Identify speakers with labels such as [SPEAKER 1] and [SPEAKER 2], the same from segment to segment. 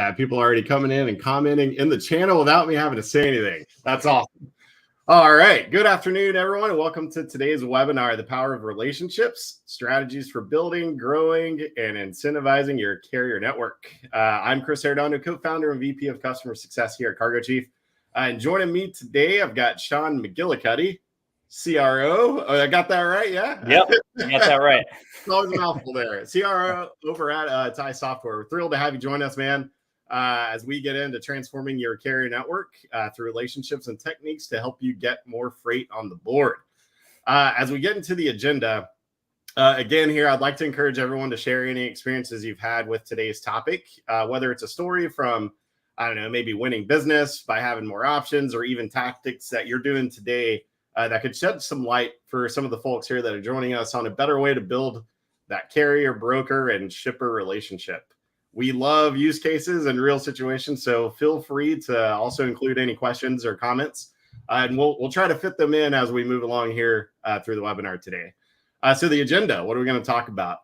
[SPEAKER 1] Yeah, people are already coming in and commenting in the channel without me having to say anything. That's awesome. All right. Good afternoon, everyone, and welcome to today's webinar, The Power of Relationships, Strategies for Building, Growing, and Incentivizing Your Carrier Network. I'm Chris Arredondo, co-founder and VP of Customer Success here at Cargo Chief. And joining me today, I've got Sean McGillicuddy, CRO. Oh, I got that right, yeah?
[SPEAKER 2] Yep, you got that right.
[SPEAKER 1] It's always a mouthful there. CRO over at TIE Software. We're thrilled to have you join us, man, as we get into transforming your carrier network through relationships and techniques to help you get more freight on the board. As we get into the agenda, again, here, I'd like to encourage everyone to share any experiences you've had with today's topic, whether it's a story from, I don't know, maybe winning business by having more options, or even tactics that you're doing today that could shed some light for some of the folks here that are joining us on a better way to build that carrier, broker, and shipper relationship. We love use cases and real situations, so feel free to also include any questions or comments, and we'll try to fit them in as we move along here through the webinar today. So the agenda, what are we going to talk about?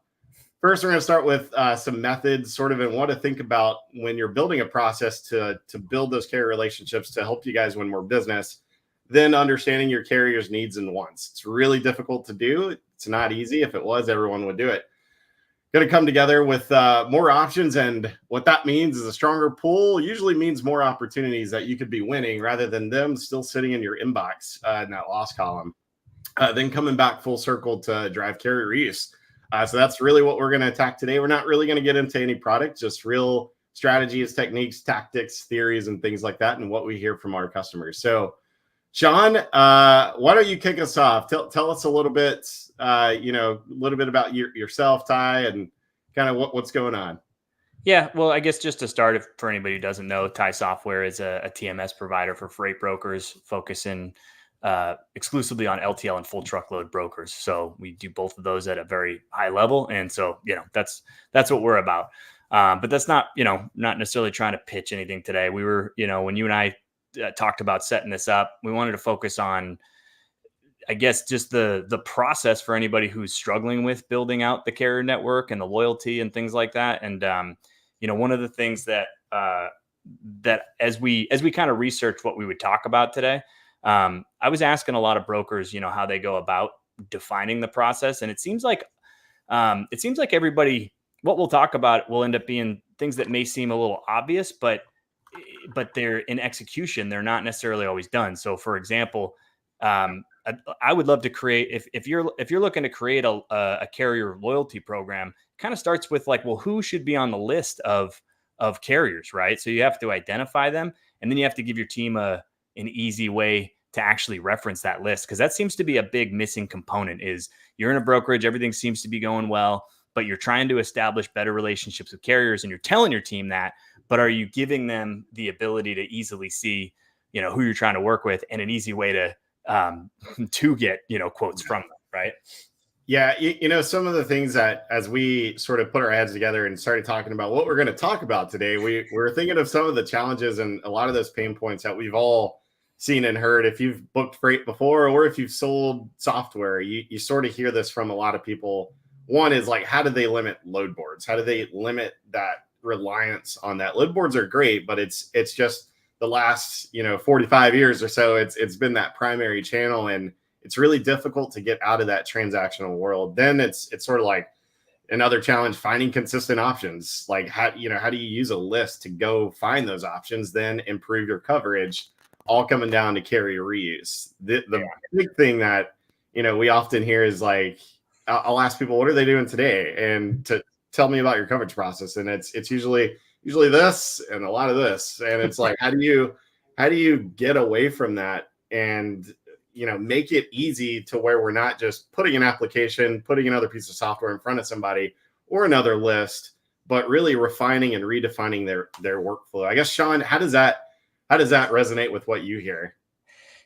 [SPEAKER 1] First, we're going to start with some methods, sort of, and what to think about when you're building a process to build those carrier relationships to help you guys win more business. Then understanding your carrier's needs and wants. It's really difficult to do. It's not easy. If it was, everyone would do it. Going to come together with more options, and what that means is a stronger pool usually means more opportunities that you could be winning rather than them still sitting in your inbox in that loss column. Then coming back full circle to drive carrier reuse. So that's really what we're going to attack today. We're not really going to get into any product, just real strategies, techniques, tactics, theories, and things like that, and what we hear from our customers. So Sean, why don't you kick us off? Tell us a little bit, a little bit about yourself, Ty, and kind of what's going on.
[SPEAKER 2] Yeah, well, I guess just to start, for anybody who doesn't know, TIE Software is a TMS provider for freight brokers, focusing exclusively on LTL and full truckload brokers. So we do both of those at a very high level, and so that's what we're about. But that's not not necessarily trying to pitch anything today. We were when you and I talked about setting this up, we wanted to focus on, I guess, just the process for anybody who's struggling with building out the carrier network and the loyalty and things like that. And one of the things that as we kind of researched what we would talk about today, I was asking a lot of brokers, how they go about defining the process, and it seems like everybody, what we'll talk about will end up being things that may seem a little obvious, but they're in execution, they're not necessarily always done. So for example, I would love to create, if you're looking to create a carrier loyalty program, kind of starts with like, well, who should be on the list of carriers, right? So you have to identify them, and then you have to give your team an easy way to actually reference that list. Cause that seems to be a big missing component. Is you're in a brokerage, everything seems to be going well, but you're trying to establish better relationships with carriers, and you're telling your team that, but are you giving them the ability to easily see, who you're trying to work with, and an easy way to get, quotes from them, right?
[SPEAKER 1] Yeah. Some of the things that, as we sort of put our heads together and started talking about what we're going to talk about today, we were thinking of some of the challenges and a lot of those pain points that we've all seen and heard. If you've booked freight before, or if you've sold software, you sort of hear this from a lot of people. One is like, how do they limit load boards? How do they limit that reliance on that? Load boards are great, but it's just the last 45 years or so, it's been that primary channel, and it's really difficult to get out of that transactional world. Then it's sort of like another challenge, finding consistent options. Like how do you use a list to go find those options, then improve your coverage, all coming down to carrier reuse. The big thing that we often hear is like, I'll ask people, what are they doing today, and to tell me about your coverage process, and it's usually this and a lot of this, and it's like, how do you get away from that and make it easy to where we're not just putting an application, putting another piece of software in front of somebody or another list, but really refining and redefining their workflow. I guess, Sean, how does that resonate with what you hear?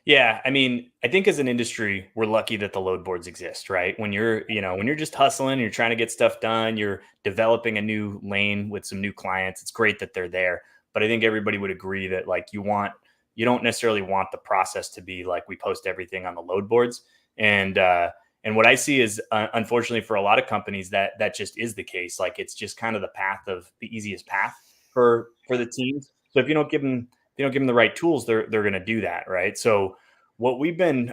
[SPEAKER 2] Yeah, I mean, I think as an industry, we're lucky that the load boards exist, right? When you're just hustling, you're trying to get stuff done, you're developing a new lane with some new clients, it's great that they're there. But I think everybody would agree that like you don't necessarily want the process to be like we post everything on the load boards. And what I see is, unfortunately for a lot of companies, that just is the case. Like it's just kind of the easiest path for for the teams. So if you don't give them the right tools, they're going to do that, right? So what we've been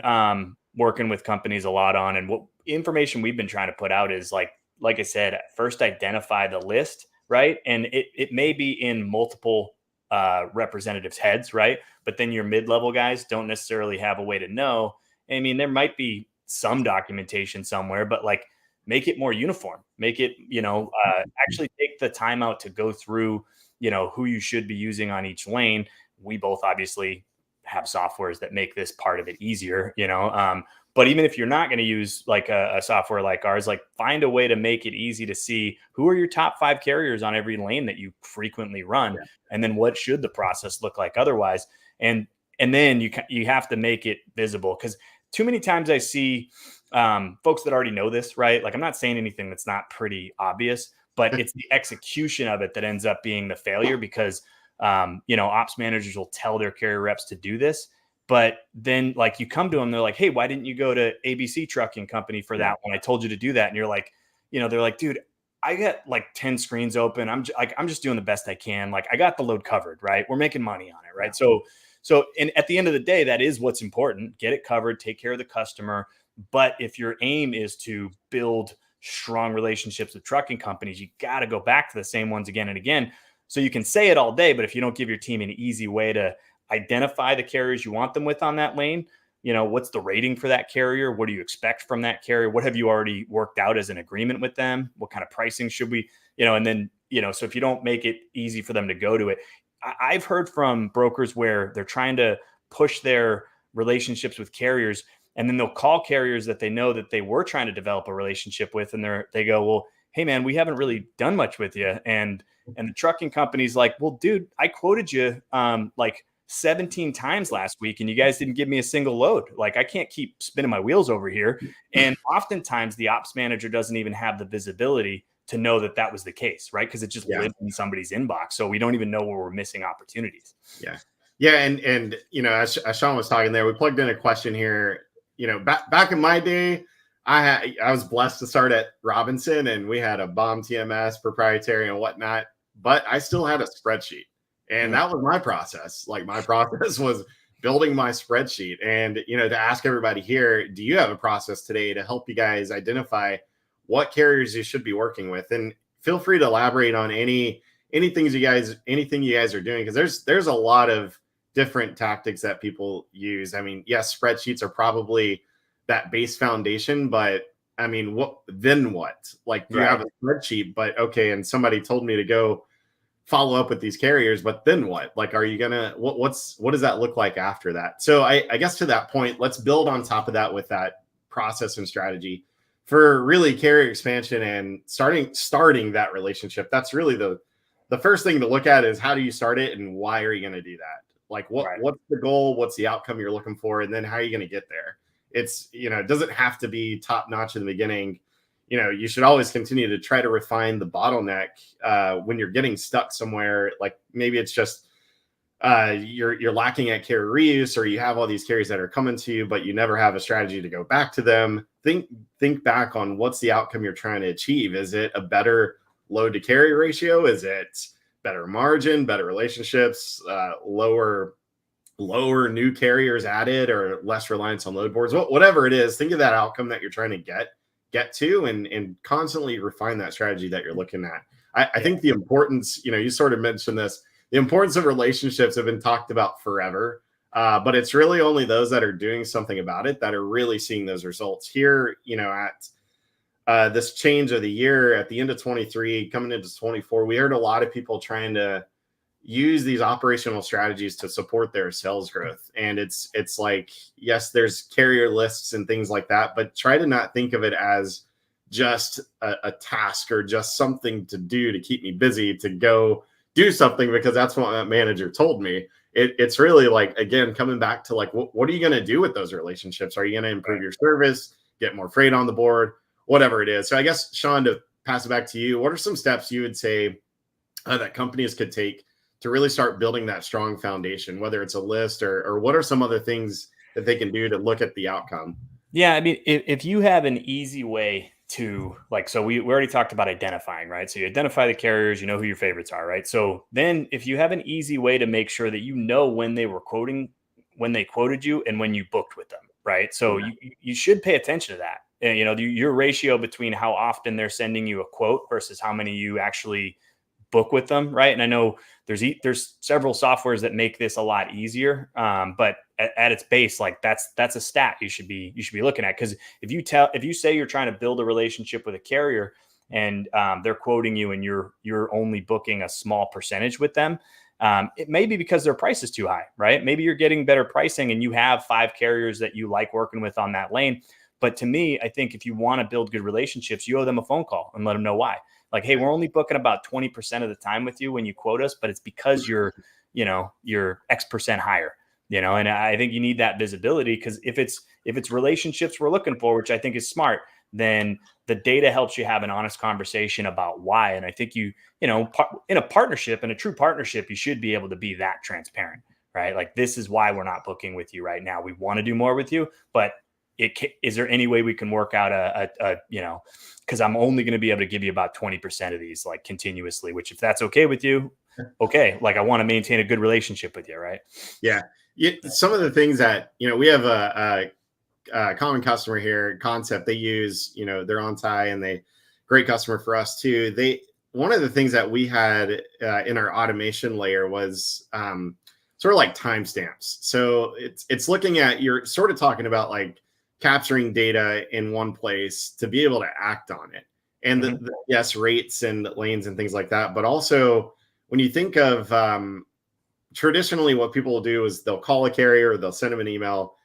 [SPEAKER 2] working with companies a lot on, and what information we've been trying to put out is like I said, first identify the list, right? And it may be in multiple representatives' heads, right? But then your mid-level guys don't necessarily have a way to know. I mean, there might be some documentation somewhere, but like make it more uniform. Make it, actually take the time out to go through, who you should be using on each lane. We both obviously have softwares that make this part of it easier, but even if you're not going to use like a software like ours, like find a way to make it easy to see who are your top 5 carriers on every lane that you frequently run. Yeah. And then what should the process look like otherwise? And then you have to make it visible, because too many times I see folks that already know this, right? Like I'm not saying anything that's not pretty obvious, but it's the execution of it that ends up being the failure, because ops managers will tell their carrier reps to do this. But then like you come to them, they're like, hey, why didn't you go to ABC Trucking Company for that when I told you to do that? And you're like, they're like, dude, I got like 10 screens open. I'm just doing the best I can. Like I got the load covered, right? We're making money on it, right? So and at the end of the day, that is what's important. Get it covered, take care of the customer. But if your aim is to build strong relationships with trucking companies, you got to go back to the same ones again and again. So you can say it all day, but if you don't give your team an easy way to identify the carriers you want them with on that lane, what's the rating for that carrier? What do you expect from that carrier? What have you already worked out as an agreement with them? What kind of pricing should we, and then, so if you don't make it easy for them to go to it, I've heard from brokers where they're trying to push their relationships with carriers, and then they'll call carriers that they know that they were trying to develop a relationship with. And they go, well, hey man, we haven't really done much with you. And the trucking company's like, well, dude, I quoted you like 17 times last week and you guys didn't give me a single load. Like I can't keep spinning my wheels over here. And oftentimes the ops manager doesn't even have the visibility to know that that was the case, right? Because it just lived in somebody's inbox. So we don't even know where we're missing opportunities.
[SPEAKER 1] Yeah. Yeah. And as Sean was talking there, we plugged in a question here. Back in my day, I was blessed to start at Robinson, and we had a bomb TMS, proprietary and whatnot, but I still had a spreadsheet, and that was my process. Like my process was building my spreadsheet. And, to ask everybody here, do you have a process today to help you guys identify what carriers you should be working with? And feel free to elaborate on anything you guys are doing, because there's a lot of different tactics that people use. I mean, yes, spreadsheets are probably that base foundation, but I mean, what? Like you have a spreadsheet, but okay, and somebody told me to go follow up with these carriers, but then what? Like, are you gonna what does that look like after that? So I guess to that point, let's build on top of that with that process and strategy for really carrier expansion and starting that relationship. That's really the first thing to look at is how do you start it and why are you going to do that? Like what's the goal? What's the outcome you're looking for? And then how are you going to get there? It's, it doesn't have to be top notch in the beginning. You should always continue to try to refine the bottleneck when you're getting stuck somewhere. Like maybe it's just you're lacking at carrier reuse, or you have all these carriers that are coming to you, but you never have a strategy to go back to them. Think back on what's the outcome you're trying to achieve. Is it a better load to carry ratio? Is it better margin, better relationships, lower new carriers added, or less reliance on load boards? Whatever it is, think of that outcome that you're trying to get to, and constantly refine that strategy that you're looking at. I think the importance, you sort of mentioned this, the importance of relationships have been talked about forever, but it's really only those that are doing something about it that are really seeing those results. Here, at this change of the year at the end of 23, coming into 24, we heard a lot of people trying to use these operational strategies to support their sales growth. And it's like, yes, there's carrier lists and things like that, but try to not think of it as just a task or just something to do to keep me busy to go do something because that's what that manager told me. It's really like, again, coming back to like, what are you going to do with those relationships? Are you going to improve your service, get more freight on the board, whatever it is? So I guess, Sean, to pass it back to you, what are some steps you would say that companies could take to really start building that strong foundation, whether it's a list or what are some other things that they can do to look at the outcome?
[SPEAKER 2] Yeah, I mean, if you have an easy way to like, so we already talked about identifying, right? So you identify the carriers, you know who your favorites are, right? So then if you have an easy way to make sure that you know when they were quoting, when they quoted you and when you booked with them, right? So you should pay attention to that. And, you know, your ratio between how often they're sending you a quote versus how many you actually book with them, right? And I know there's several softwares that make this a lot easier, but at its base, like that's a stat you should be looking at, because if you say you're trying to build a relationship with a carrier and they're quoting you and you're only booking a small percentage with them, it may be because their price is too high, right? Maybe you're getting better pricing and you have 5 carriers that you like working with on that lane. But to me, I think if you want to build good relationships, you owe them a phone call and let them know why. Like, hey, we're only booking about 20% of the time with you when you quote us, but it's because you're X percent higher, and I think you need that visibility, because if it's relationships we're looking for, which I think is smart, then the data helps you have an honest conversation about why. And I think in a partnership, in a true partnership, you should be able to be that transparent, right? Like, this is why we're not booking with you right now. We want to do more with you, but is there any way we can work out because I'm only going to be able to give you about 20% of these, like, continuously, which, if that's okay with you, okay. Like, I want to maintain a good relationship with you. Right.
[SPEAKER 1] Yeah. Some of the things that, we have a common customer here, Concept, they use, they're on tie, and great customer for us too. One of the things that we had in our automation layer was sort of like timestamps. So it's looking at, you're sort of talking about like capturing data in one place to be able to act on it. And yes, rates and lanes and things like that. But also, when you think of traditionally, what people will do is they'll call a carrier, or they'll send them an email.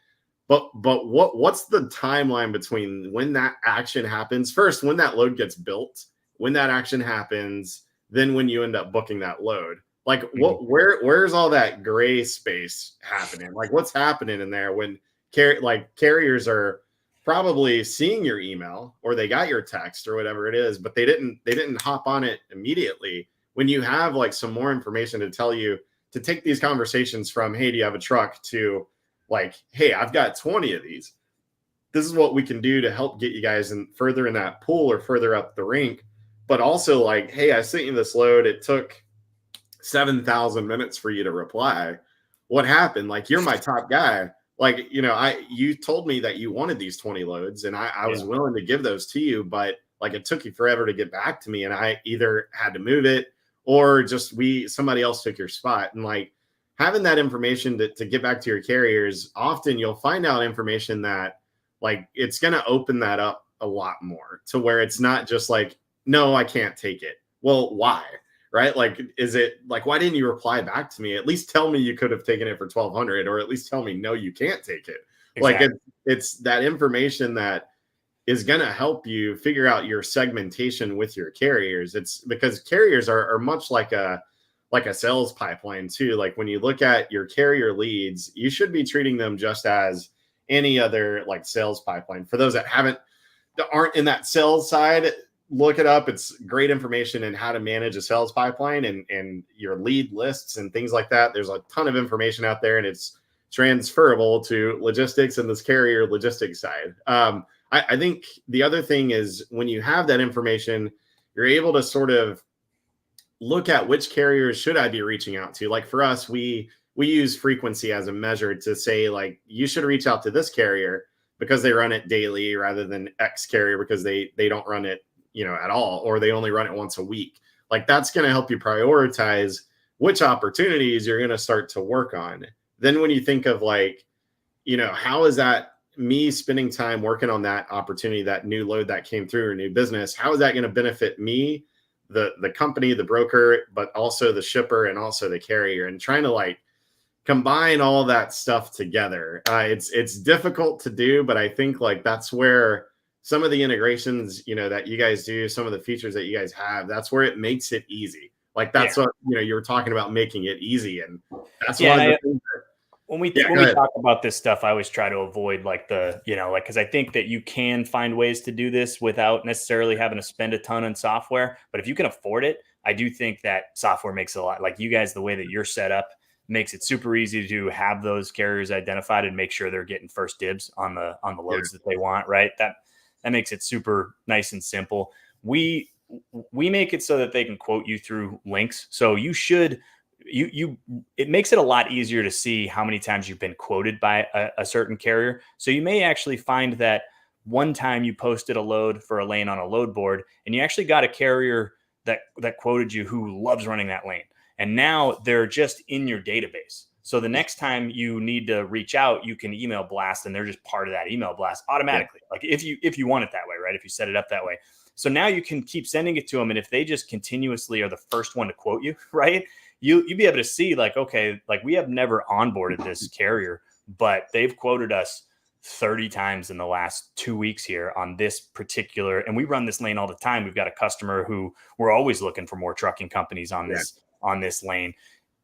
[SPEAKER 1] But what's the timeline between when that action happens? First, when that load gets built, when that action happens, then when you end up booking that load. Like, where's all that gray space happening? Like, what's happening in there when carriers are probably seeing your email, or they got your text or whatever it is, but they didn't hop on it immediately. When you have like some more information to tell you to take these conversations from, hey, do you have a truck, to like, hey, I've got 20 of these. This is what we can do to help get you guys further in that pool, or further up the rink. But also, like, hey, I sent you this load. It took 7,000 minutes for you to reply. What happened? Like, you're my top guy. Like, you told me that you wanted these 20 loads, and I was willing to give those to you, but like, it took you forever to get back to me, and I either had to move it, or just somebody else took your spot. And like, having that information to get back to your carriers, often you'll find out information that, like, it's going to open that up a lot more, to where it's not just like, no, I can't take it. Well, why? Right? Like, is it like, why didn't you reply back to me? At least tell me you could have taken it for 1,200, or at least tell me, no, you can't take it. Exactly. Like, it's that information that is going to help you figure out your segmentation with your carriers. It's because carriers are much like a sales pipeline too. Like, when you look at your carrier leads, you should be treating them just as any other like sales pipeline. For those that aren't in that sales side, look it up. It's great information in how to manage a sales pipeline and your lead lists and things like that. There's a ton of information out there, and it's transferable to logistics and this carrier logistics side. I think the other thing is, when you have that information, you're able to sort of look at which carriers should I be reaching out to. Like, for us, we use frequency as a measure to say, like, you should reach out to this carrier because they run it daily, rather than X carrier because they don't run it, at all, or they only run it once a week. Like, that's going to help you prioritize which opportunities you're going to start to work on. Then when you think of like, how is that me spending time working on that opportunity, that new load that came through, or new business, how is that going to benefit me, the company, the broker, but also the shipper, and also the carrier, and trying to like combine all that stuff together. It's difficult to do, but I think like that's where some of the integrations, that you guys do, some of the features that you guys have, that's where it makes it easy. Like, that's what, you were talking about, making it easy. And that's one of the things that, when we
[SPEAKER 2] talk about this stuff, I always try to avoid like because I think that you can find ways to do this without necessarily having to spend a ton on software. But if you can afford it, I do think that software makes it a lot, like you guys, the way that you're set up makes it super easy to have those carriers identified and make sure they're getting first dibs on the loads that they want. Right. That makes it super nice and simple. We make it so that they can quote you through links. So you should, it makes it a lot easier to see how many times you've been quoted by a certain carrier. So you may actually find that one time you posted a load for a lane on a load board and you actually got a carrier that quoted you who loves running that lane. And now they're just in your database. So the next time you need to reach out, you can email blast and they're just part of that email blast automatically. Like if you want it that way, right? If you set it up that way. So now you can keep sending it to them. And if they just continuously are the first one to quote you, right? You'll be able to see like, okay, like we have never onboarded this carrier, but they've quoted us 30 times in the last 2 weeks here on this particular, and we run this lane all the time. We've got a customer who we're always looking for more trucking companies on this lane.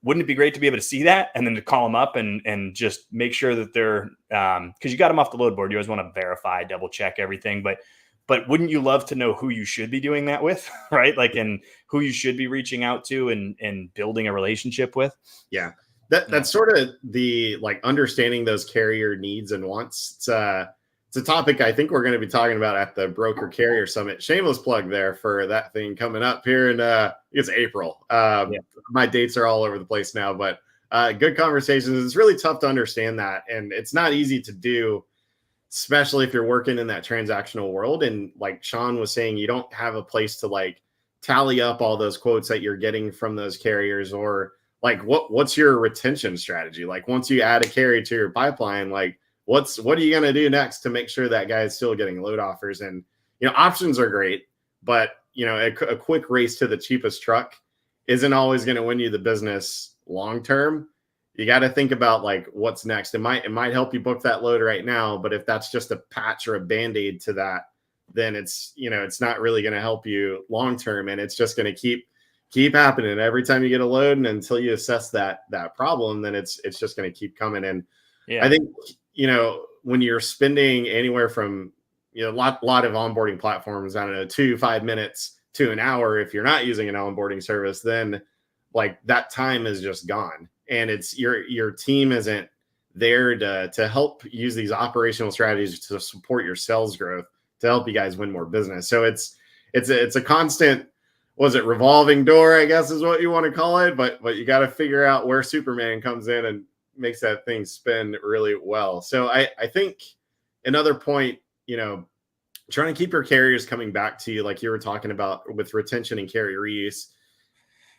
[SPEAKER 2] Wouldn't it be great to be able to see that and then to call them up and just make sure that they're, because you got them off the load board. You always want to verify, double check everything, but wouldn't you love to know who you should be doing that with, right? Like, and who you should be reaching out to and building a relationship with? Yeah.
[SPEAKER 1] That's sort of the like understanding those carrier needs and wants. It's a topic I think we're going to be talking about at the Broker Carrier Summit. Shameless plug there for that thing coming up here in it's April. My dates are all over the place now, but good conversations. It's really tough to understand that, and it's not easy to do, especially if you're working in that transactional world. And like Sean was saying, you don't have a place to like tally up all those quotes that you're getting from those carriers, or like what's your retention strategy? Like once you add a carrier to your pipeline, like what are you going to do next to make sure that guy is still getting load offers? And, options are great, but, a quick race to the cheapest truck isn't always going to win you the business long term. You got to think about like what's next. It might help you book that load right now, but if that's just a patch or a band-aid to that, then it's not really going to help you long term, and it's just going to keep happening every time you get a load, and until you assess that problem, then it's just going to keep coming. And I think when you're spending anywhere from a lot of onboarding platforms, I don't know, 2 to 5 minutes to an hour, if you're not using an onboarding service, then like that time is just gone, and it's your team isn't there to help use these operational strategies to support your sales growth, to help you guys win more business. So it's a constant, revolving door, I guess is what you want to call it. But you got to figure out where Superman comes in and makes that thing spin really well. So I think another point, trying to keep your carriers coming back to you, like you were talking about with retention and carrier reuse.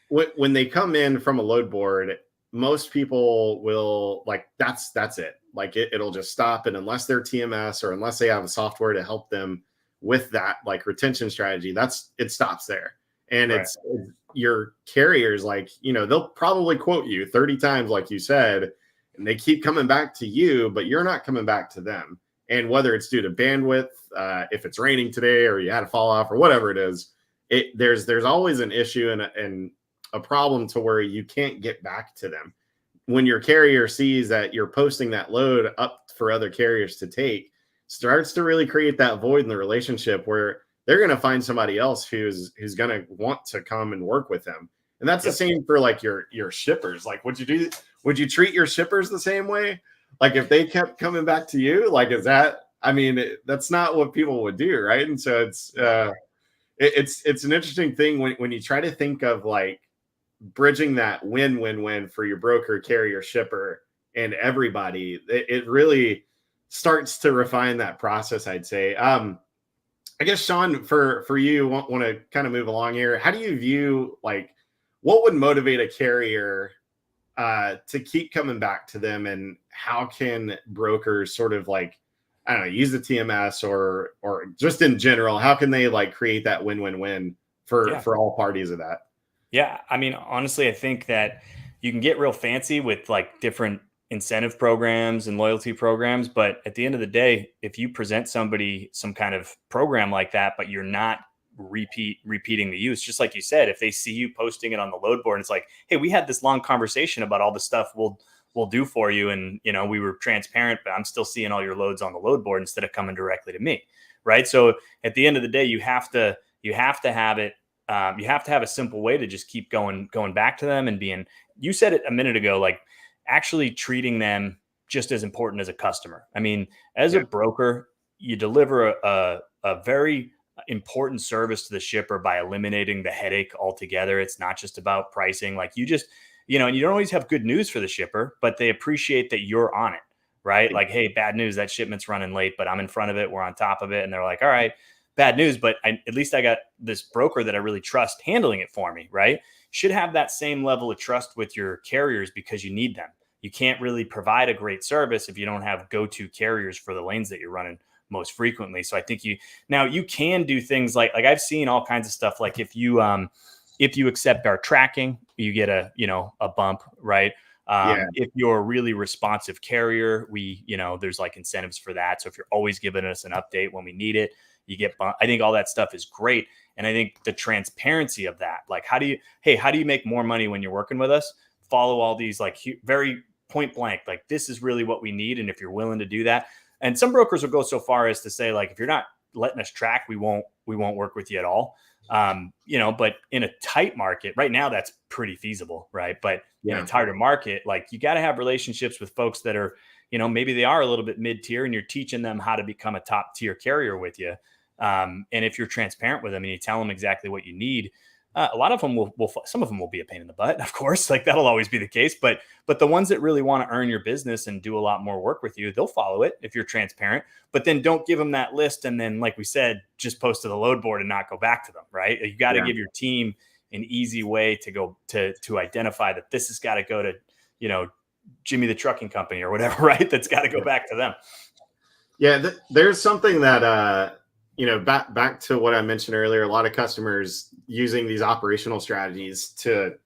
[SPEAKER 1] When they come in from a load board, most people will like, that's it. Like it'll just stop. And unless they're TMS or unless they have a software to help them with that, like retention strategy, it stops there. And it's your carriers, like, they'll probably quote you 30 times, like you said, and they keep coming back to you, but you're not coming back to them. And whether it's due to bandwidth, if it's raining today or you had a fall off or whatever it is, there's always an issue and a problem to where you can't get back to them. When your carrier sees that you're posting that load up for other carriers to take, starts to really create that void in the relationship where they're going to find somebody else who's going to want to come and work with them. And that's the same for like your shippers. Like, would you treat your shippers the same way? Like if they kept coming back to you, like, that's not what people would do. Right. And so it's an interesting thing when you try to think of like bridging that win-win-win for your broker, carrier, shipper, and everybody. It really starts to refine that process, I'd say. I guess, Sean, for you, want to kind of move along here. How do you view, like, what would motivate a carrier to keep coming back to them, and how can brokers sort of like, I don't know, use the TMS or just in general, how can they like create that win-win-win for all parties of that?
[SPEAKER 2] Yeah. I mean, honestly, I think that you can get real fancy with like different incentive programs and loyalty programs. But at the end of the day, if you present somebody some kind of program like that, but you're not repeating the use, just like you said, if they see you posting it on the load board, it's like, hey, we had this long conversation about all the stuff we'll do for you. And, we were transparent, but I'm still seeing all your loads on the load board instead of coming directly to me. Right. So at the end of the day, you have to have it. You have to have a simple way to just keep going back to them and you said it a minute ago, like actually treating them just as important as a customer. I mean, as a broker, you deliver a very important service to the shipper by eliminating the headache altogether. It's not just about pricing. Like you just, and you don't always have good news for the shipper, but they appreciate that you're on it, right? Like, hey, bad news, that shipment's running late, but I'm in front of it. We're on top of it. And they're like, all right, bad news, but at least I got this broker that I really trust handling it for me, right? Should have that same level of trust with your carriers because you need them. You can't really provide a great service if you don't have go-to carriers for the lanes that you're running most frequently. So I think you can do things like I've seen all kinds of stuff. Like if you accept our tracking, you get a bump, right? If you're a really responsive carrier, there's like incentives for that. So if you're always giving us an update when we need it, you get bumped. I think all that stuff is great. And I think the transparency of that, like how do you make more money when you're working with us? Follow all these like very point blank, like this is really what we need. And if you're willing to do that, and some brokers will go so far as to say, like, if you're not letting us track, we won't work with you at all. But in a tight market right now, that's pretty feasible, right? But in a tighter market, like you got to have relationships with folks that are, maybe they are a little bit mid-tier and you're teaching them how to become a top tier carrier with you. And if you're transparent with them and you tell them exactly what you need, a lot of them some of them will be a pain in the butt, of course, like that'll always be the case. But the ones that really want to earn your business and do a lot more work with you, they'll follow it if you're transparent. But then don't give them that list. And then, like we said, just post to the load board and not go back to them, right? You got to give your team an easy way to go to identify that this has got to go to, Jimmy the trucking company or whatever, right? That's got to go back to them.
[SPEAKER 1] Yeah. There's something that, back to what I mentioned earlier, a lot of customers using these operational strategies to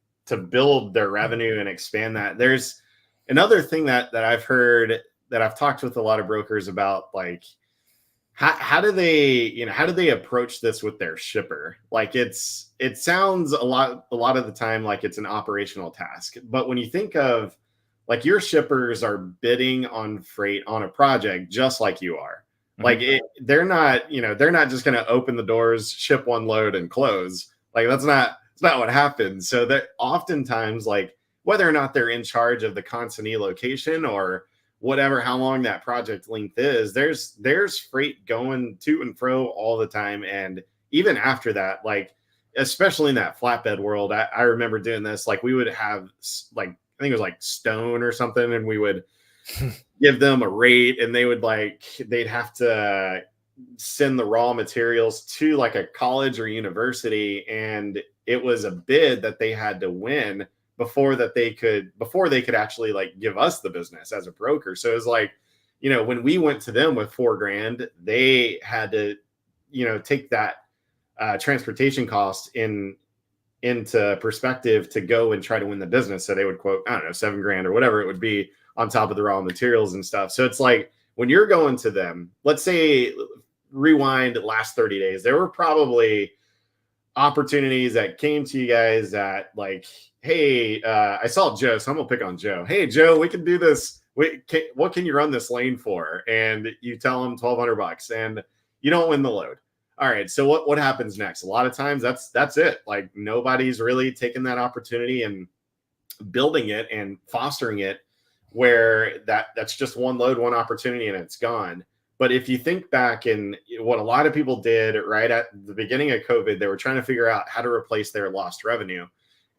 [SPEAKER 1] build their revenue and expand that. There's another thing that I've heard that I've talked with a lot of brokers about, like how do they approach this with their shipper? Like it sounds a lot of the time like it's an operational task, but when you think of like your shippers are bidding on freight on a project just like you are. Like they're not just going to open the doors, ship one load and close. Like it's not what happens. So that oftentimes, like whether or not they're in charge of the consignee location or whatever, how long that project length is, there's freight going to and fro all the time. And even after that, like, especially in that flatbed world, I remember doing this, like we would have like, I think it was like Stone or something. And we would give them a rate and they'd have to send the raw materials to like a college or university. And it was a bid that they had to win before they could actually like give us the business as a broker. So it was like, when we went to them with $4,000, they had to, take that transportation cost into perspective to go and try to win the business. So they would quote, I don't know, $7,000 or whatever it would be on top of the raw materials and stuff. So it's like when you're going to them, let's say rewind last 30 days, there were probably opportunities that came to you guys that like, hey, I saw Joe, so I'm gonna pick on Joe. Hey, Joe, we can do this. What can you run this lane for? And you tell them $1,200 and you don't win the load. All right. So what happens next? A lot of times that's it. Like nobody's really taking that opportunity and building it and fostering it where that's just one load, one opportunity, and it's gone. But if you think back in what a lot of people did right at the beginning of COVID, they were trying to figure out how to replace their lost revenue.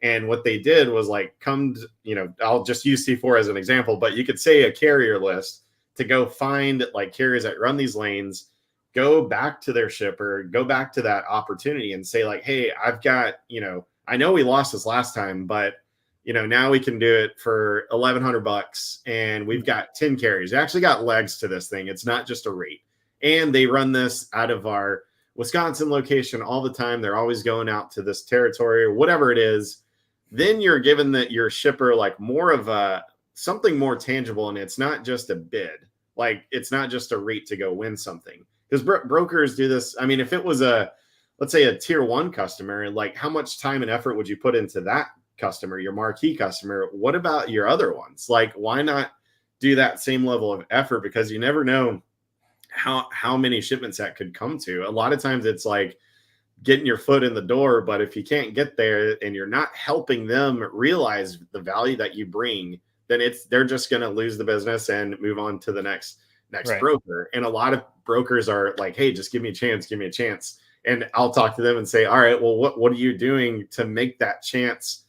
[SPEAKER 1] And what they did was like I'll just use C4 as an example, but you could say a carrier list to go find like carriers that run these lanes, go back to their shipper, go back to that opportunity and say like, hey, I've got, I know we lost this last time, but now we can do it for $1,100 and we've got 10 carriers. They actually got legs to this thing. It's not just a rate. And they run this out of our Wisconsin location all the time. They're always going out to this territory or whatever it is. Then you're giving your shipper like more of something more tangible. And it's not just a bid. Like it's not just a rate to go win something. Because brokers do this. I mean, if it was let's say a tier 1 customer, like how much time and effort would you put into that customer, your marquee customer? What about your other ones? Like, why not do that same level of effort? Because you never know how many shipments that could come to. A lot of times it's like getting your foot in the door, but if you can't get there and you're not helping them realize the value that you bring, then they're just going to lose the business and move on to the next next
[SPEAKER 2] Right.
[SPEAKER 1] broker. And a lot of brokers are like, hey, just give me a chance, give me a chance. And I'll talk to them and say, all right, well, what are you doing to make that chance,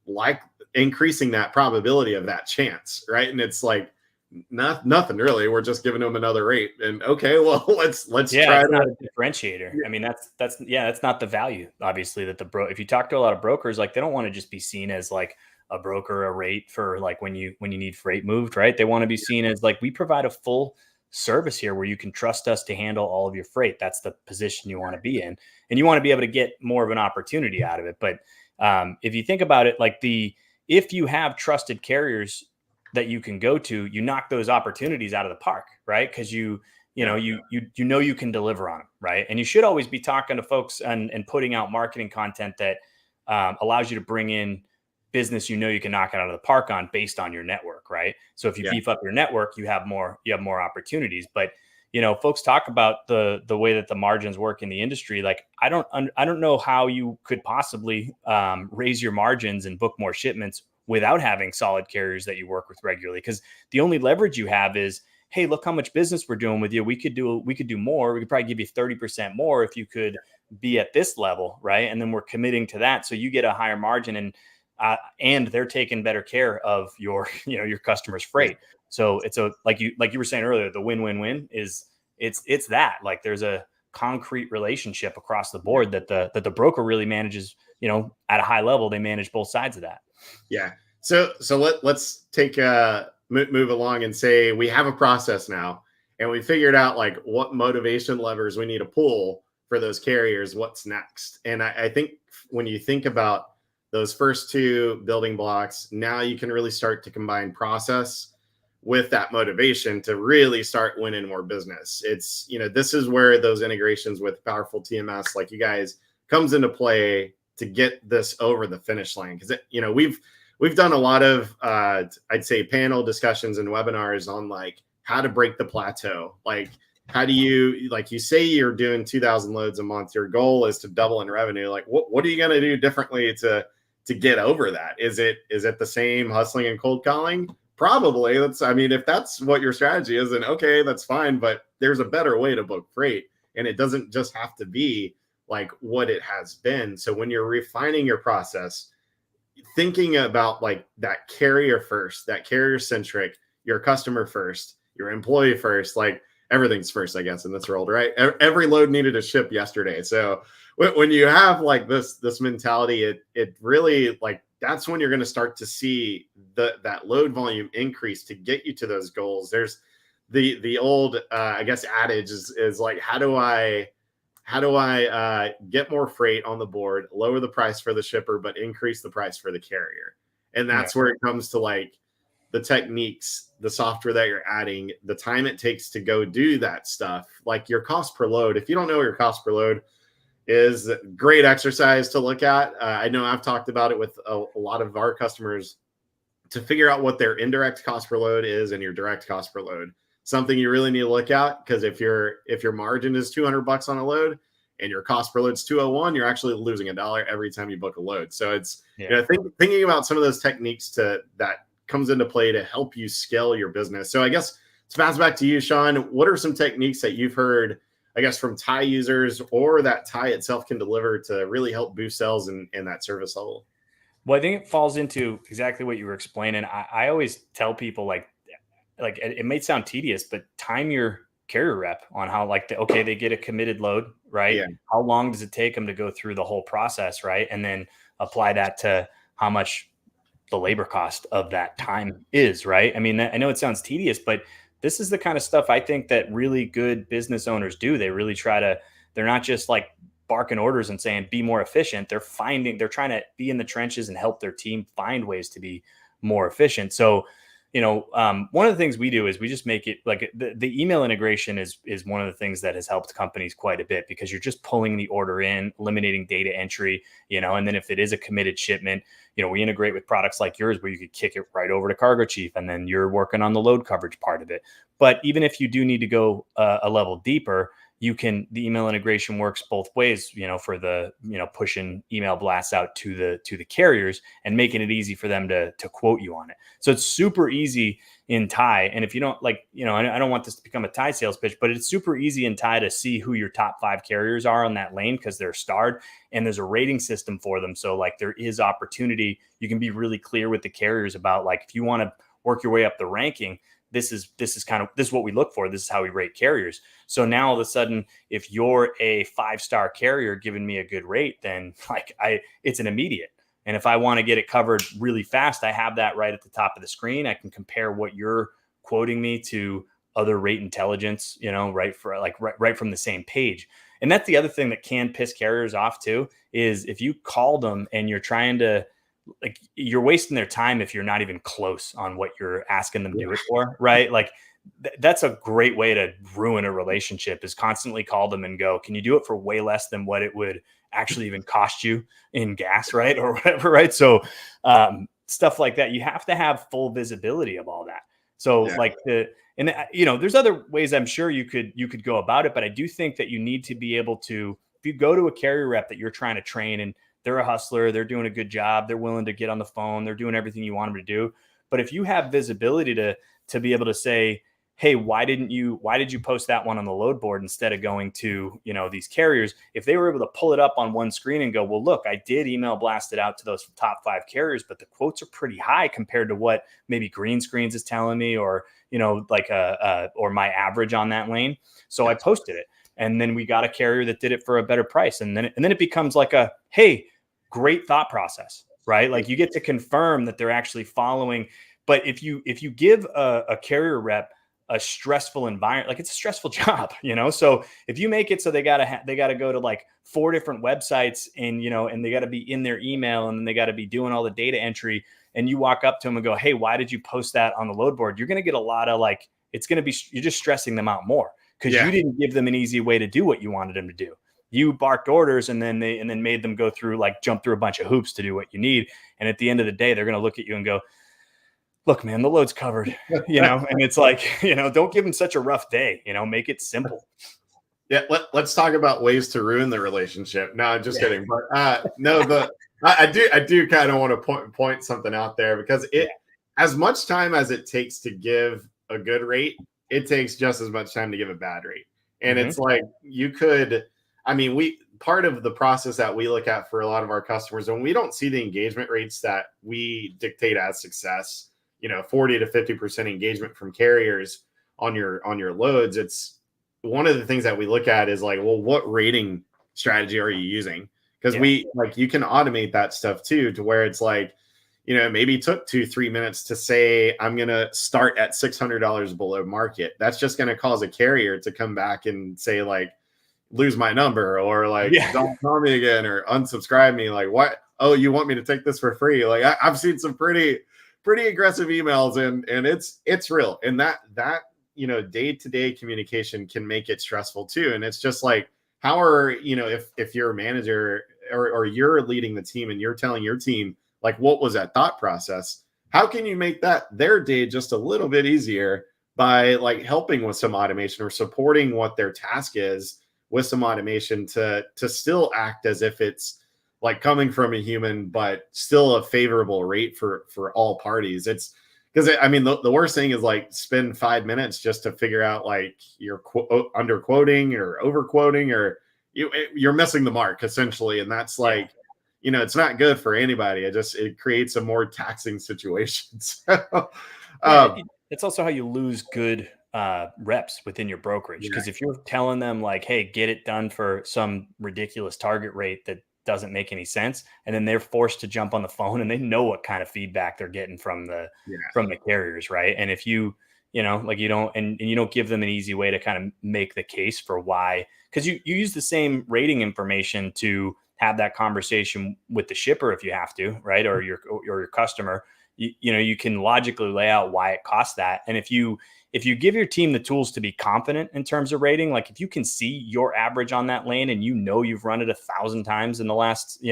[SPEAKER 1] like increasing that probability of that chance, right? And it's like nothing really. We're just giving them another rate. And okay, well, let's try
[SPEAKER 2] It's not
[SPEAKER 1] to.
[SPEAKER 2] a differentiator. I mean, that's not the value, obviously, that if you talk to a lot of brokers, like they don't want to just be seen as like a broker, a rate for like when you need freight moved, right? They want to be seen as like, we provide a full service here where you can trust us to handle all of your freight. That's the position you want to be in. And you want to be able to get more of an opportunity out of it. But if you think about it, like if you have trusted carriers that you can go to, you knock those opportunities out of the park, right? Because you know you can deliver on them, right? And you should always be talking to folks and putting out marketing content that allows you to bring in business you can knock it out of the park on based on your network, right? So if you beef up your network, you have more opportunities. But folks talk about the way that the margins work in the industry. Like I don't know how you could possibly raise your margins and book more shipments without having solid carriers that you work with regularly, because the only leverage you have is, hey, look how much business we're doing with you. We could do more. We could probably give you 30% more if you could be at this level, right? And then we're committing to that, so you get a higher margin, and they're taking better care of your your customers' freight. So it's like you were saying earlier, the win-win-win is it's that, like there's a concrete relationship across the board that the broker really manages. At a high level, they manage both sides of that.
[SPEAKER 1] Yeah. So let's take move along and say we have a process now, and we figured out like what motivation levers we need to pull for those carriers. What's next? And I think when you think about those first two building blocks, now you can really start to combine process with that motivation to really start winning more business. It's, this is where those integrations with powerful TMS like you guys comes into play to get this over the finish line. Because we've done a lot of I'd say panel discussions and webinars on like how to break the plateau. Like how do you, like you say you're doing 2,000 loads a month, your goal is to double in revenue. Like what are you going to do differently to get over that? Is it the same hustling and cold calling? Probably. If that's what your strategy is, then okay, that's fine. But there's a better way to book freight, and it doesn't just have to be like what it has been. So when you're refining your process, thinking about like that carrier first, that carrier centric, your customer first, your employee first, like everything's first, I guess, in this world, right? Every load needed to ship yesterday. So when you have like this mentality, it really, like, that's when you're going to start to see that load volume increase to get you to those goals. There's the old I guess adage is like, how do I get more freight on the board, lower the price for the shipper, but increase the price for the carrier? And that's where it comes to like the techniques, the software that you're adding, the time it takes to go do that stuff, like your cost per load. If you don't know what your cost per load is, a great exercise to look at. I know I've talked about it with a lot of our customers to figure out what their indirect cost per load is and your direct cost per load. Something you really need to look at, because if your margin is $200 on a load and your cost per load is 201, you're actually losing $1 every time you book a load. So it's thinking about some of those techniques that comes into play to help you scale your business. So I guess to pass back to you, Sean, what are some techniques that you've heard, I guess, from TIE users or that TIE itself can deliver to really help boost sales and that service level?
[SPEAKER 2] Well, I think it falls into exactly what you were explaining. I always tell people like it may sound tedious, but time your carrier rep on how they get a committed load, right?
[SPEAKER 1] Yeah.
[SPEAKER 2] How long does it take them to go through the whole process, right? And then apply that to how much the labor cost of that time is, right? I mean, I know it sounds tedious, but this is the kind of stuff I think that really good business owners do. They really they're not just like barking orders and saying, be more efficient. They're trying to be in the trenches and help their team find ways to be more efficient. So, one of the things we do is we just make it like the email integration is one of the things that has helped companies quite a bit, because you're just pulling the order in, eliminating data entry, and then if it is a committed shipment, we integrate with products like yours where you could kick it right over to Cargo Chief, and then you're working on the load coverage part of it. But even if you do need to go a level deeper, the email integration works both ways, for the, pushing email blasts out to the carriers and making it easy for them to quote you on it. So it's super easy in Tie. And if you don't I don't want this to become a Tie sales pitch, but it's super easy in Tie to see who your top 5 carriers are on that lane, because they're starred and there's a rating system for them. So like there is opportunity. You can be really clear with the carriers about, like, if you want to work your way up the ranking, this is what we look for. This is how we rate carriers. So now all of a sudden, if you're a 5-star carrier giving me a good rate, then it's an immediate. And if I want to get it covered really fast, I have that right at the top of the screen. I can compare what you're quoting me to other rate intelligence, right from the same page. And that's the other thing that can piss carriers off too, is if you call them and you're trying to, you're wasting their time if you're not even close on what you're asking them to do it for, right? Like that's a great way to ruin a relationship, is constantly call them and go, can you do it for way less than what it would actually even cost you in gas, right? Or whatever, right? So stuff like that, you have to have full visibility of all that. So there's other ways I'm sure you could go about it, but I do think that you need to be able to, if you go to a carrier rep that you're trying to train and they're a hustler, they're doing a good job, they're willing to get on the phone, they're doing everything you want them to do. But if you have visibility to be able to say, hey, why did you post that one on the load board instead of going to, these carriers? If they were able to pull it up on one screen and go, well, look, I did email blast it out to those top 5 carriers, but the quotes are pretty high compared to what maybe Green Screens is telling me, or, or my average on that lane. So I posted it. And then we got a carrier that did it for a better price. And then it becomes like a, hey, great thought process, right? Like you get to confirm that they're actually following. But if you give a carrier rep a stressful environment, like it's a stressful job, So if you make it so they gotta go to like 4 different websites, and and they gotta be in their email, and then they gotta be doing all the data entry, and you walk up to them and go, hey, why did you post that on the load board? You're gonna get a lot of you're just stressing them out more, because you didn't give them an easy way to do what you wanted them to do. You barked orders and then made them go through, jump through a bunch of hoops to do what you need. And at the end of the day, they're going to look at you and go, look, man, the load's covered, and it's like, don't give them such a rough day, make it simple.
[SPEAKER 1] Yeah. Let's talk about ways to ruin the relationship. No, I'm just kidding. But I do kind of want to point something out there, because as much time as it takes to give a good rate, it takes just as much time to give a bad rate. And it's like, part of the process that we look at for a lot of our customers, and we don't see the engagement rates that we dictate as success, 40 to 50% engagement from carriers on your loads. It's one of the things that we look at is like, well, what rating strategy are you using? Because you can automate that stuff too, to where it's like, maybe it took 2-3 minutes to say, I'm going to start at $600 below market. That's just going to cause a carrier to come back and say, like, lose my number, or don't call me again, or unsubscribe me. Like, what? Oh, you want me to take this for free? Like I've seen some pretty aggressive emails, and it's real. And that day-to-day communication can make it stressful too. And it's just like, how are, if you're a manager or you're leading the team and you're telling your team, like, what was that thought process? How can you make their day just a little bit easier by helping with some automation, or supporting what their task is with some automation to still act as if it's coming from a human, but still a favorable rate for all parties? It's because the worst thing is spend 5 minutes just to figure out you're under quoting or over quoting, or you're missing the mark essentially. And that's it's not good for anybody. It creates a more taxing situation.
[SPEAKER 2] It's also how you lose good reps within your brokerage. Because if you're telling them hey, get it done for some ridiculous target rate that doesn't make any sense, and then they're forced to jump on the phone, and they know what kind of feedback they're getting from the carriers, right? And if you don't give them an easy way to kind of make the case for why, because you use the same rating information to have that conversation with the shipper if you have to, right? Or your customer, you can logically lay out why it costs that. And if you give your team the tools to be confident in terms of rating, if you can see your average on that lane, and you've run it 1,000 times in the last,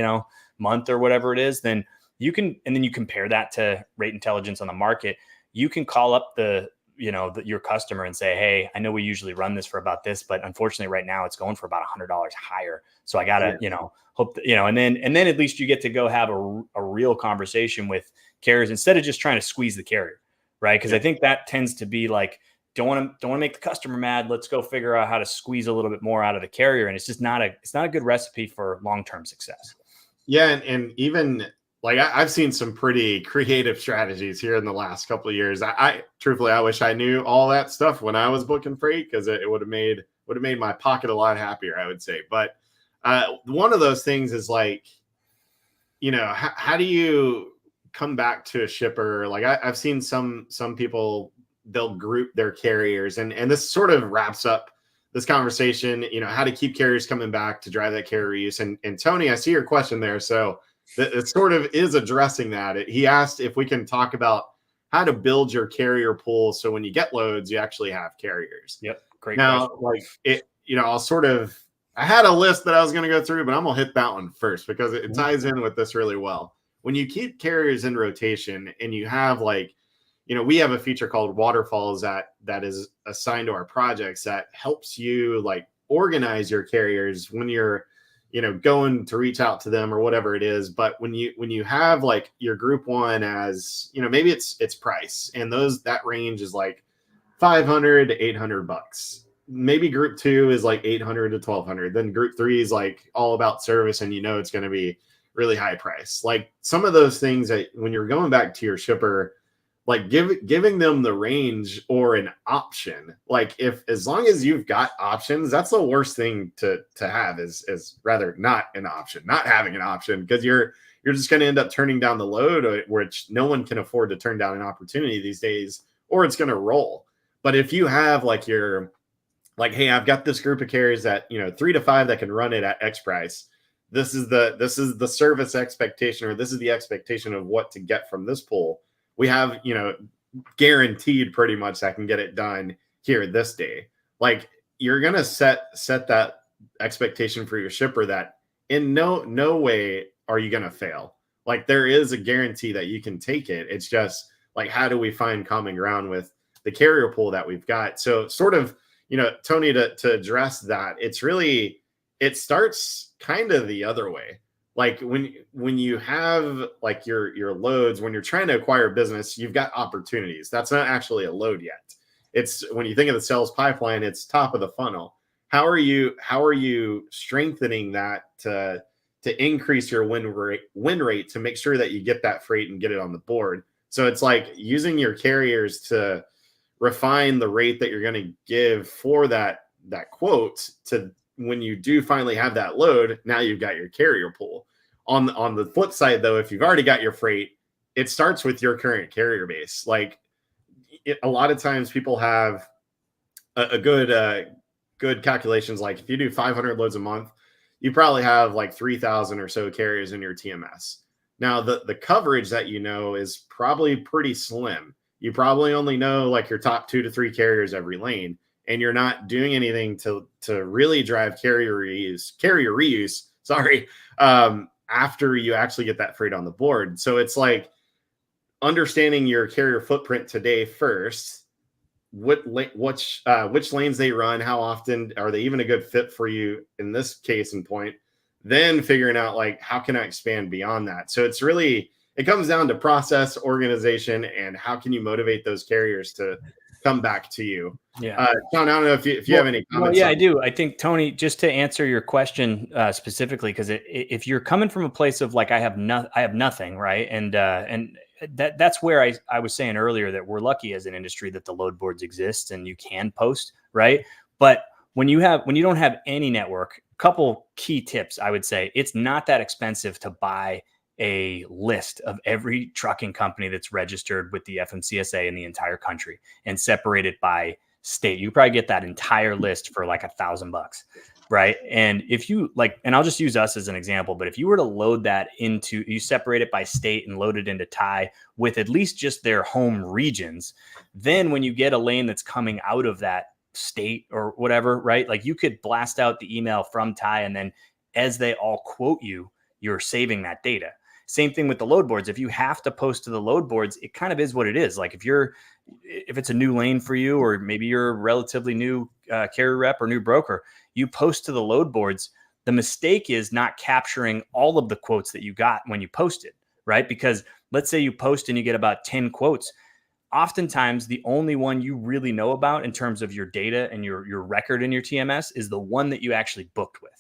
[SPEAKER 2] month or whatever it is, then you can, and then you compare that to rate intelligence on the market. You can call up the your customer and say, hey, I know we usually run this for about this, but unfortunately right now it's going for about $100 higher. So I gotta, hope that, and then at least you get to go have a real conversation with carriers instead of just trying to squeeze the carrier. Right. Cause I think that tends to be like, don't want to make the customer mad. Let's go figure out how to squeeze a little bit more out of the carrier. And it's just not a good recipe for long-term success.
[SPEAKER 1] Yeah. And even like I've seen some pretty creative strategies here in the last couple of years. I truthfully, I wish I knew all that stuff when I was booking freight, because it would have made my pocket a lot happier, I would say. But one of those things is like, how do you come back to a shipper? Like I've seen some people, they'll group their carriers, and this sort of wraps up this conversation, how to keep carriers coming back to drive that carrier use. And Tony, I see your question there. So it sort of is addressing that. He asked if we can talk about how to build your carrier pool so when you get loads, you actually have carriers.
[SPEAKER 2] Yep. Great
[SPEAKER 1] now,
[SPEAKER 2] question.
[SPEAKER 1] Like it, I had a list that I was going to go through, but I'm going to hit that one first because it ties in with this really well. When you keep carriers in rotation and you have we have a feature called Waterfalls that is assigned to our projects that helps you like organize your carriers when you're, going to reach out to them or whatever it is. But when you have like your group one as, maybe it's price, and that range is like $500 to $800. Maybe group two is like $800 to $1,200. Then group three is like all about service, and it's going to be really high price. Like some of those things that when you're going back to your shipper, like giving them the range or an option. Like as long as you've got options, that's the worst thing to have is rather not an option, not having an option, because you're just going to end up turning down the load, which no one can afford to turn down an opportunity these days, or it's going to roll. But if you have hey, I've got this group of carriers that 3 to 5 that can run it at X price. This is the service expectation, or this is the expectation of what to get from this pool. We have, guaranteed pretty much that can get it done here this day. Like you're going to set that expectation for your shipper that in no way are you going to fail. Like there is a guarantee that you can take it. It's just like, how do we find common ground with the carrier pool that we've got? So sort of, Tony, to address that, it starts kind of the other way. Like when you have like your loads, when you're trying to acquire business, you've got opportunities. That's not actually a load yet. It's when you think of the sales pipeline, it's top of the funnel. How are you strengthening that to increase your win rate to make sure that you get that freight and get it on the board? So it's like using your carriers to refine the rate that you're going to give for that quote to when you do finally have that load. Now you've got your carrier pool. On the flip side, though, if you've already got your freight, it starts with your current carrier base. Like a lot of times people have a good calculations. Like if you do 500 loads a month, you probably have like 3,000 or so carriers in your TMS. Now the coverage that is probably pretty slim. You probably only know like your top 2 to 3 carriers every lane, and you're not doing anything to really drive carrier reuse. Sorry. After you actually get that freight on the board. So it's like understanding your carrier footprint today first, which lanes they run, how often are they even a good fit for you in this case and point, then figuring out like, how can I expand beyond that? So it comes down to process, organization, and how can you motivate those carriers to come back to you.
[SPEAKER 2] Yeah.
[SPEAKER 1] John, I don't know if you have any comments.
[SPEAKER 2] Yeah, I do. I think, Tony, just to answer your question specifically, because if you're coming from a place of like, I have nothing, right? And that's where I was saying earlier that we're lucky as an industry that the load boards exist and you can post, right? But when you don't have any network, a couple key tips, I would say it's not that expensive to buy a list of every trucking company that's registered with the FMCSA in the entire country and separate it by state. You probably get that entire list for like $1,000, right? And if you and I'll just use us as an example, but if you were to load that you separate it by state and load it into TIE with at least just their home regions, then when you get a lane that's coming out of that state or whatever, right? Like you could blast out the email from TIE, and then as they all quote you, you're saving that data. Same thing with the load boards. If you have to post to the load boards, it kind of is what it is. Like if it's a new lane for you, or maybe you're a relatively new carrier rep or new broker, you post to the load boards. The mistake is not capturing all of the quotes that you got when you posted, right? Because let's say you post and you get about 10 quotes. Oftentimes, the only one you really know about in terms of your data and your record in your TMS is the one that you actually booked with.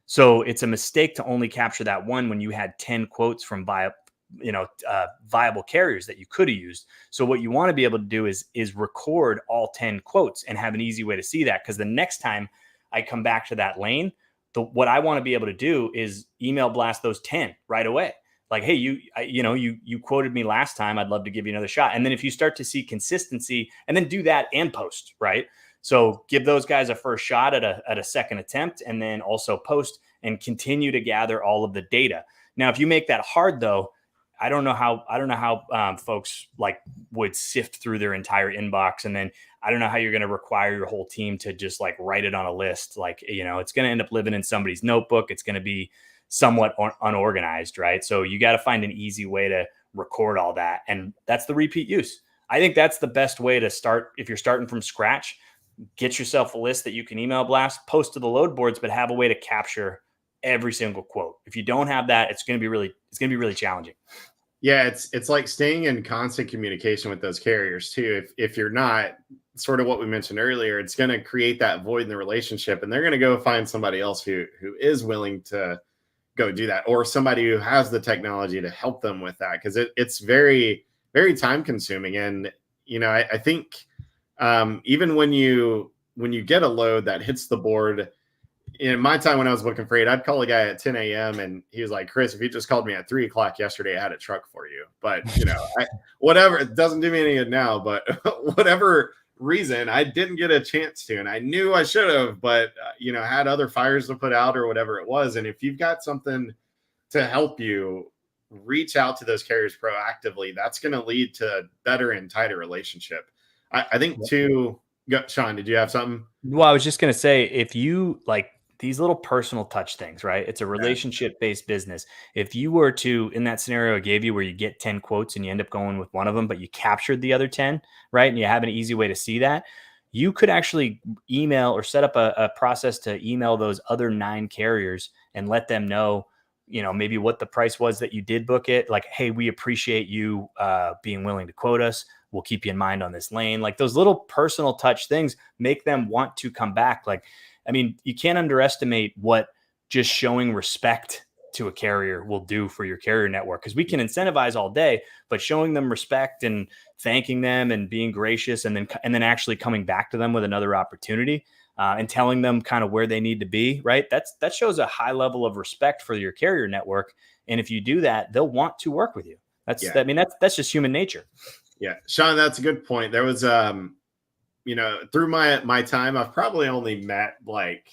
[SPEAKER 2] So it's a mistake to only capture that one when you had 10 quotes from viable carriers that you could have used. So what you want to be able to do is record all 10 quotes and have an easy way to see that. Because the next time I come back to that lane, what I want to be able to do is email blast those 10 right away. Like, hey, you quoted me last time. I'd love to give you another shot. And then if you start to see consistency, and then do that and post, right? So give those guys a first shot at a second attempt, and then also post and continue to gather all of the data. Now, if you make that hard, though, I don't know how folks like would sift through their entire inbox, and then I don't know how you're going to require your whole team to just like write it on a list. Like, it's going to end up living in somebody's notebook. It's going to be somewhat unorganized, right? So you got to find an easy way to record all that, and that's the repeat use. I think that's the best way to start if you're starting from scratch. Get yourself a list that you can email blast, post to the load boards, but have a way to capture every single quote. If you don't have that, it's going to be really challenging.
[SPEAKER 1] Yeah, it's like staying in constant communication with those carriers too. If you're not, sort of what we mentioned earlier, it's going to create that void in the relationship, and they're going to go find somebody else who is willing to go do that, or somebody who has the technology to help them with that, because it's very, very time consuming. And I think even when you get a load that hits the board, in my time when I was booking freight, I'd call a guy at 10 a.m. and he was like, Chris, if you just called me at 3 o'clock yesterday, I had a truck for you. But whatever, it doesn't do me any good now, but whatever reason, I didn't get a chance to, and I knew I should have, but had other fires to put out or whatever it was. And if you've got something to help you, reach out to those carriers proactively. That's going to lead to a better and tighter relationship. I think too. Sean, did you have something?
[SPEAKER 2] Well, I was just going to say, if you like these little personal touch things, right? It's a relationship based business. If you were to, in that scenario I gave you where you get 10 quotes and you end up going with one of them, but you captured the other 10, right? And you have an easy way to see that, you could actually email or set up a process to email those other 9 carriers and let them know, maybe what the price was that you did book it. Like, hey, we appreciate you being willing to quote us. We'll keep you in mind on this lane. Like, those little personal touch things make them want to come back. Like, I mean, you can't underestimate what just showing respect to a carrier will do for your carrier network, because we can incentivize all day, but showing them respect and thanking them and being gracious, and then actually coming back to them with another opportunity and telling them kind of where they need to be, right? That shows a high level of respect for your carrier network. And if you do that, they'll want to work with you. That's just human nature.
[SPEAKER 1] Yeah, Sean, that's a good point. There was, through my time, I've probably only met like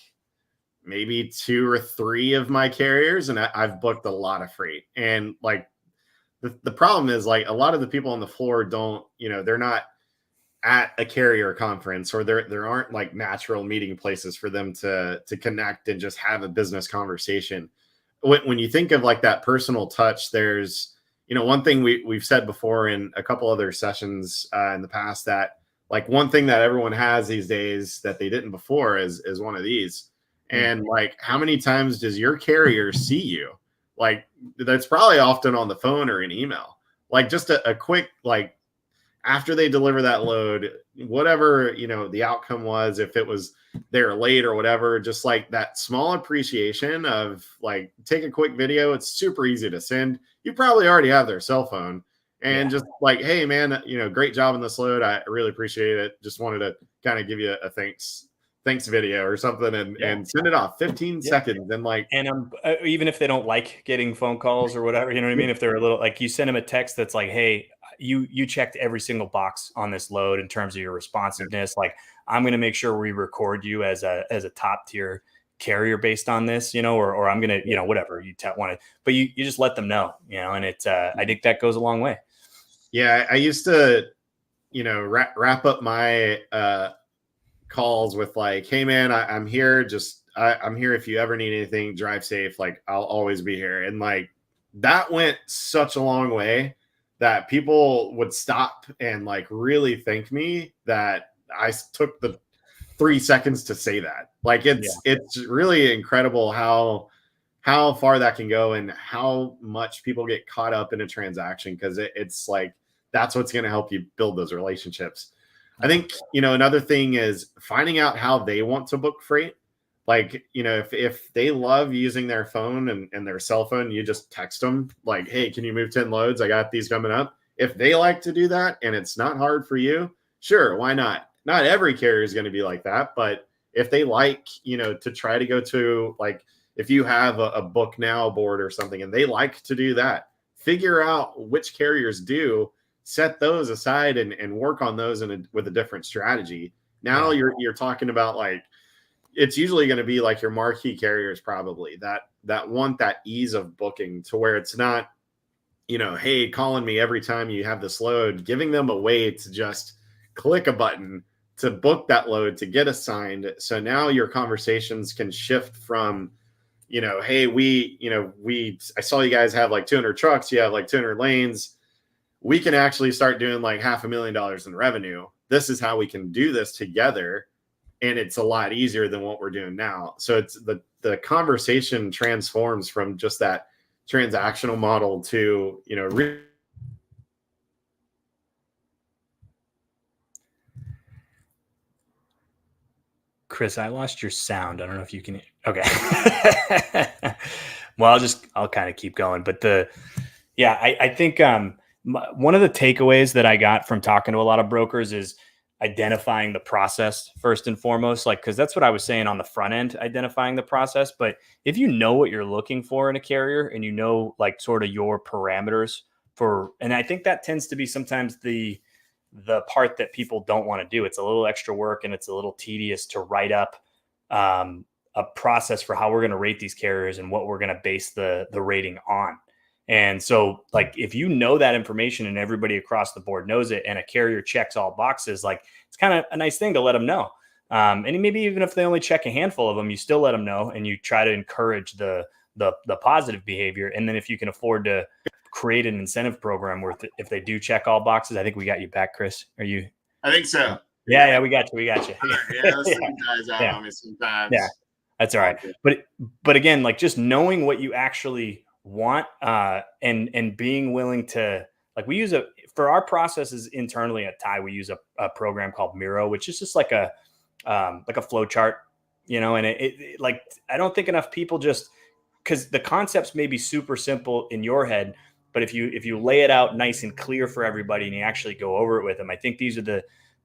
[SPEAKER 1] maybe 2 or 3 of my carriers, and I've booked a lot of freight. And like the problem is, like, a lot of the people on the floor don't, they're not at a carrier conference, or there aren't like natural meeting places for them to connect and just have a business conversation. When you think of like that personal touch, there's, one thing we've said before in a couple other sessions in the past, that like one thing that everyone has these days that they didn't before is one of these. And like, how many times does your carrier see you? Like, that's probably often on the phone or an email. Like, just a quick, like, after they deliver that load, whatever, the outcome was, if it was they're late or whatever, just like that small appreciation of like, take a quick video. It's super easy to send. You probably already have their cell phone, and just like, hey man, great job on this load. I really appreciate it. Just wanted to kind of give you a thanks video or something, and send it off 15 seconds. And like,
[SPEAKER 2] and even if they don't like getting phone calls or whatever, you know what I mean? If they're a little, like, you send them a text that's like, hey, you checked every single box on this load in terms of your responsiveness. Like, I'm going to make sure we record you as a top tier carrier based on this, or I'm going to, whatever you want to, but you just let them know, and it's, I think that goes a long way.
[SPEAKER 1] Yeah. I used to, wrap up my, calls with like, hey man, I'm here. I'm here. If you ever need anything, drive safe. Like, I'll always be here. And like, that went such a long way that people would stop and like really thank me that I took the 3 seconds to say that. Like it's really incredible how far that can go and how much people get caught up in a transaction, because it's like that's what's going to help you build those relationships. I think, another thing is finding out how they want to book freight. Like, if they love using their phone and their cell phone, you just text them like, hey, can you move 10 loads? I got these coming up. If they like to do that and it's not hard for you, sure, why not? Not every carrier is going to be like that, but if they like, to try to go to, like, if you have a book now board or something and they like to do that, figure out which carriers do, set those aside and work on those with a different strategy. Now you're talking about, like, it's usually going to be like your marquee carriers probably that want that ease of booking, to where it's not, hey, calling me every time you have this load, giving them a way to just click a button to book that load, to get assigned. So now your conversations can shift from, hey, I saw you guys have like 200 trucks, you have like 200 lanes. We can actually start doing like $500,000 in revenue. This is how we can do this together. And it's a lot easier than what we're doing now. So it's the conversation transforms from just that transactional model to,
[SPEAKER 2] Chris, I lost your sound. I don't know if you can. Okay. Well, I'll kind of keep going. But I think one of the takeaways that I got from talking to a lot of brokers is identifying the process first and foremost. Like, because that's what I was saying on the front end, identifying the process. But if you know what you're looking for in a carrier and like sort of your parameters and I think that tends to be sometimes the part that people don't want to do. It's a little extra work and it's a little tedious to write up a process for how we're going to rate these carriers and what we're going to base the rating on. And so, like, if you know that information and everybody across the board knows it and a carrier checks all boxes, like, it's kind of a nice thing to let them know. And maybe even if they only check a handful of them, you still let them know and you try to encourage the positive behavior. And then if you can afford to create an incentive program where if they do check all boxes, I think we got you back, Chris. Are you?
[SPEAKER 1] I think so.
[SPEAKER 2] Yeah, we got you.
[SPEAKER 1] Sometimes.
[SPEAKER 2] Yeah, that's all right. But again, like, just knowing what you actually want and being willing to, like, we use for our processes internally at TIE, we use a program called Miro, which is just like a flow chart, and it like, I don't think enough people, just because the concepts may be super simple in your head, but if you lay it out nice and clear for everybody and you actually go over it with them, I think this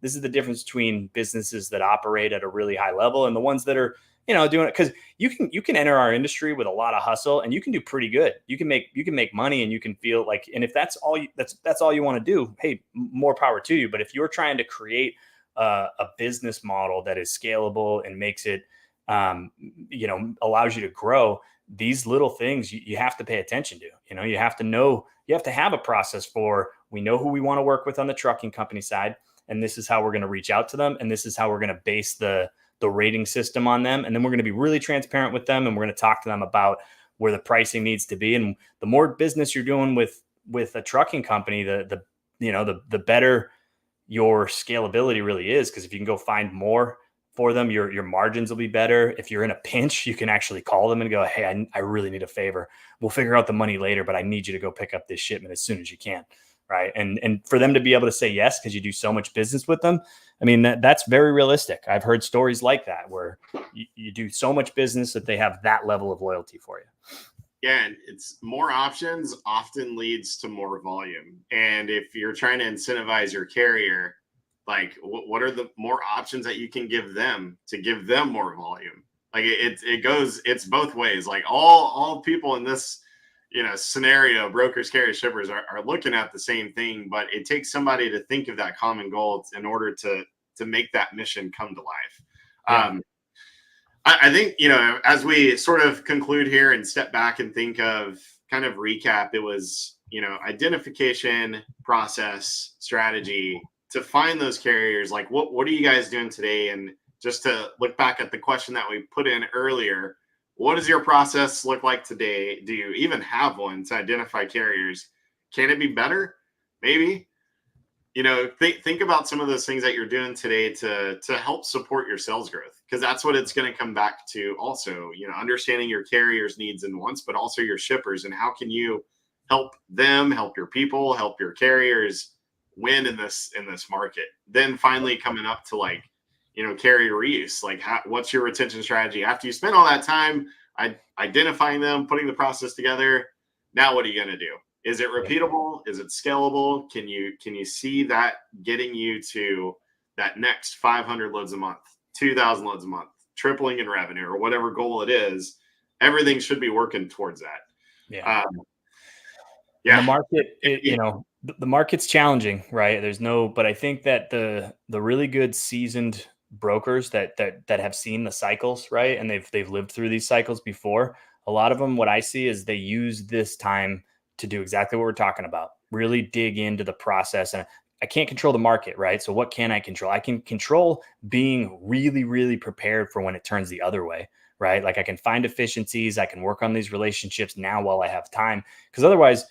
[SPEAKER 2] is the difference between businesses that operate at a really high level and the ones that are, doing it. Because you can enter our industry with a lot of hustle and you can do pretty good. You can make money and you can feel like, and if that's all you want to do, hey, more power to you. But if you're trying to create a business model that is scalable and makes it, allows you to grow, these little things you have to pay attention to. You have to have a process for, we know who we want to work with on the trucking company side, and this is how we're going to reach out to them, and this is how we're going to base the rating system on them, and then we're going to be really transparent with them, and we're going to talk to them about where the pricing needs to be. And the more business you're doing with a trucking company, the better your scalability really is, because if you can go find more for them, your margins will be better. If you're in a pinch, you can actually call them and go, hey, I really need a favor. We'll figure out the money later, but I need you to go pick up this shipment as soon as you can. Right. And for them to be able to say yes, because you do so much business with them, I mean, that's very realistic. I've heard stories like that where you do so much business that they have that level of loyalty for you.
[SPEAKER 1] Yeah, and it's more options often leads to more volume. And if you're trying to incentivize your carrier, like, what are the more options that you can give them to give them more volume? Like, it's both ways. Like, all people in this, scenario, brokers, carriers, shippers are looking at the same thing, but it takes somebody to think of that common goal in order to make that mission come to life. Yeah. I think, as we sort of conclude here and step back and think of, kind of recap, it was, identification, process, strategy to find those carriers. Like, what are you guys doing today? And just to look back at the question that we put in earlier, what does your process look like today? Do you even have one to identify carriers? Can it be better? Maybe. Think about some of those things that you're doing today to help support your sales growth, because that's what it's going to come back to. Also, understanding your carrier's needs and wants, but also your shippers, and how can you help them, help your people, help your carriers win in this market. Then finally coming up to carrier reuse, what's your retention strategy after you spend all that time identifying them, putting the process together? Now what are you going to do? Is it repeatable? Is it scalable? Can you see that getting you to that next 500 loads a month, 2,000 loads a month, tripling in revenue, or whatever goal it is? Everything should be working towards that.
[SPEAKER 2] Yeah. And the market, the market's challenging, right? But I think that the really good seasoned brokers that have seen the cycles, right, and they've lived through these cycles before, a lot of them, what I see is they use this time to do exactly what we're talking about, really dig into the process. And I can't control the market, right? So what can I control? I can control being really, really prepared for when it turns the other way, right? Like I can find efficiencies. I can work on these relationships now while I have time. Because otherwise,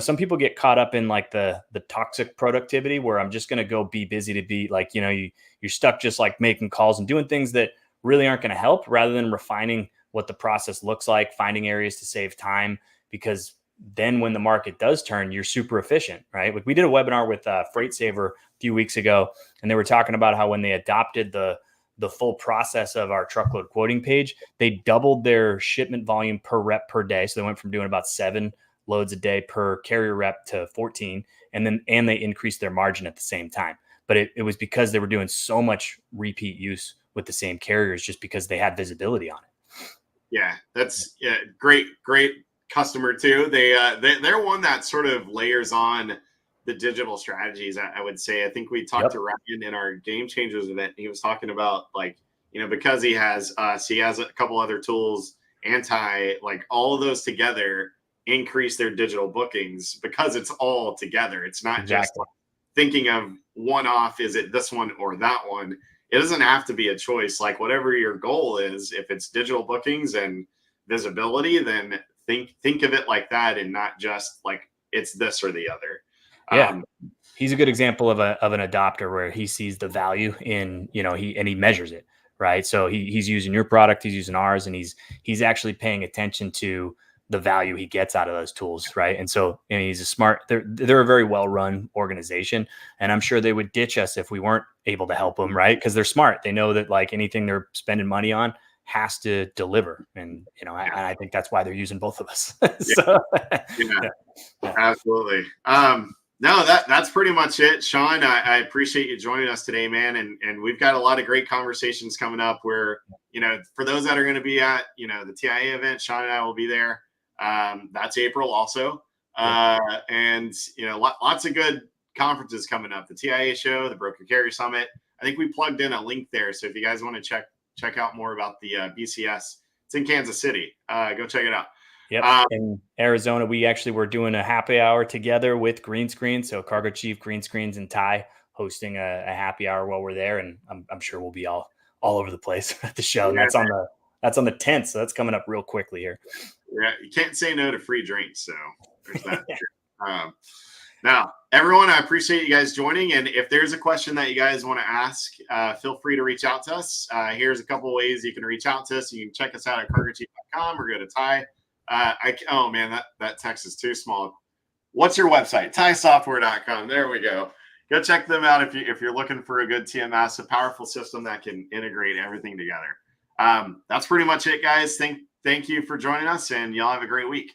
[SPEAKER 2] some people get caught up in like the toxic productivity where I'm just going to go be busy to be like, you're stuck just like making calls and doing things that really aren't going to help, rather than refining what the process looks like, finding areas to save time. Because then when the market does turn, you're super efficient, right? Like we did a webinar with Freight Saver a few weeks ago, and they were talking about how when they adopted the full process of our truckload quoting page, they doubled their shipment volume per rep per day. So they went from doing about 7 loads a day per carrier rep to 14, and they increased their margin at the same time. But it was because they were doing so much repeat use with the same carriers, just because they had visibility on it.
[SPEAKER 1] Yeah, that's great customer too. They're one that sort of layers on the digital strategies. I would say. I think we talked to Ryan in our Game Changers event. He was talking about because he has a couple other tools, all of those together increase their digital bookings because it's all together. It's not just thinking of one off. Is it this one or that one? It doesn't have to be a choice. Like whatever your goal is, if it's digital bookings and visibility, then think of it like that, and not just like it's this or the other.
[SPEAKER 2] Yeah. He's a good example of an adopter where he sees the value in, he measures it, right? So he's using your product, he's using ours, and he's actually paying attention to the value he gets out of those tools, right? And so he's a smart. They're a very well-run organization, and I'm sure they would ditch us if we weren't able to help them, right? Because they're smart. They know that like anything they're spending money on has to deliver, and I think that's why they're using both of us. So,
[SPEAKER 1] absolutely. No, that's pretty much it, Sean. I appreciate you joining us today, man. And we've got a lot of great conversations coming up where, for those that are going to be at, the TIA event, Sean and I will be there. That's April also. And, lots of good conferences coming up. The TIA show, the Broker Carrier Summit. I think we plugged in a link there. So if you guys want to check out more about the BCS, it's in Kansas City. Go check it out.
[SPEAKER 2] Yep. In Arizona, we actually were doing a happy hour together with Green Screen. So Cargo Chief, Green Screens, and Ty hosting a happy hour while we're there. And I'm sure we'll be all over the place at the show. And that's on the 10th. So that's coming up real quickly here.
[SPEAKER 1] Yeah. You can't say no to free drinks. So there's that. Now, everyone, I appreciate you guys joining. And if there's a question that you guys want to ask, feel free to reach out to us. Here's a couple of ways you can reach out to us. You can check us out at cargochief.com or go to Ty. Oh man, that text is too small. What's your website? TySoftware.com. There we go. Go check them out if you're looking for a good TMS, a powerful system that can integrate everything together. That's pretty much it, guys. Thank you for joining us, and y'all have a great week.